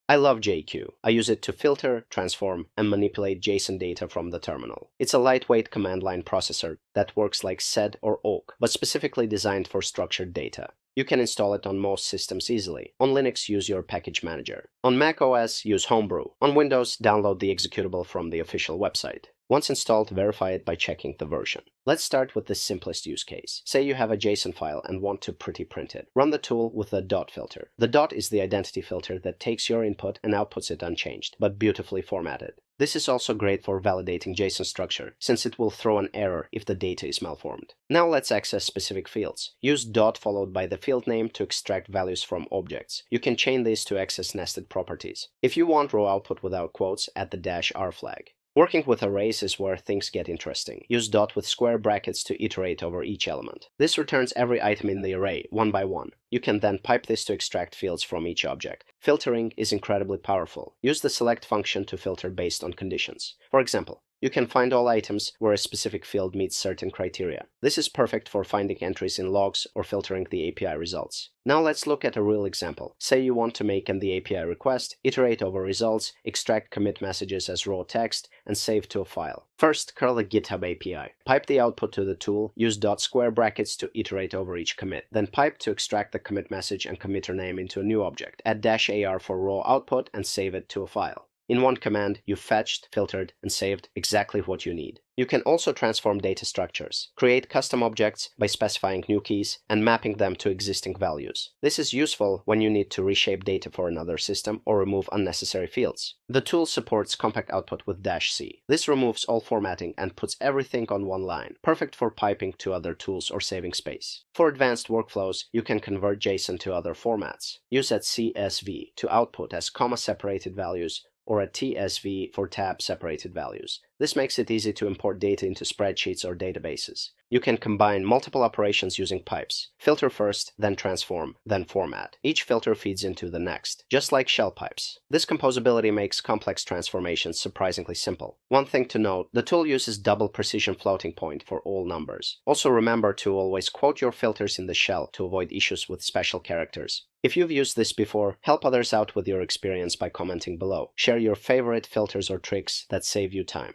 I love JQ. I use it to filter, transform, and manipulate JSON data from the terminal. It's a lightweight command line processor that works like sed or awk, but specifically designed for structured data. You can install it on most systems easily. On Linux, use your package manager. On macOS, use Homebrew. On Windows, download the executable from the official website. Once installed, verify it by checking the version. Let's start with the simplest use case. Say you have a JSON file and want to pretty print it. Run the tool with the dot filter. The dot is the identity filter that takes your input and outputs it unchanged, but beautifully formatted. This is also great for validating JSON structure, since it will throw an error if the data is malformed. Now let's access specific fields. Use dot followed by the field name to extract values from objects. You can chain this to access nested properties. If you want raw output without quotes, add the -r flag. Working with arrays is where things get interesting. Use dot with square brackets to iterate over each element. This returns every item in the array, one by one. You can then pipe this to extract fields from each object. Filtering is incredibly powerful. Use the select function to filter based on conditions. For example, you can find all items where a specific field meets certain criteria. This is perfect for finding entries in logs or filtering the API results. Now let's look at a real example. Say you want to make an API request, iterate over results, extract commit messages as raw text, and save to a file. First, curl a GitHub API. Pipe the output to the tool, use dot square brackets to iterate over each commit. Then pipe to extract the commit message and committer name into a new object. Add -ar for raw output and save it to a file. In one command, you fetched, filtered, and saved exactly what you need. You can also transform data structures, create custom objects by specifying new keys and mapping them to existing values. This is useful when you need to reshape data for another system or remove unnecessary fields. The tool supports compact output with -c. This removes all formatting and puts everything on one line, perfect for piping to other tools or saving space. For advanced workflows, you can convert JSON to other formats. Use a CSV to output as comma-separated values or a TSV for tab-separated values. This makes it easy to import data into spreadsheets or databases. You can combine multiple operations using pipes. Filter first, then transform, then format. Each filter feeds into the next, just like shell pipes. This composability makes complex transformations surprisingly simple. One thing to note, the tool uses double precision floating point for all numbers. Also remember to always quote your filters in the shell to avoid issues with special characters. If you've used this before, help others out with your experience by commenting below. Share your favorite filters or tricks that save you time.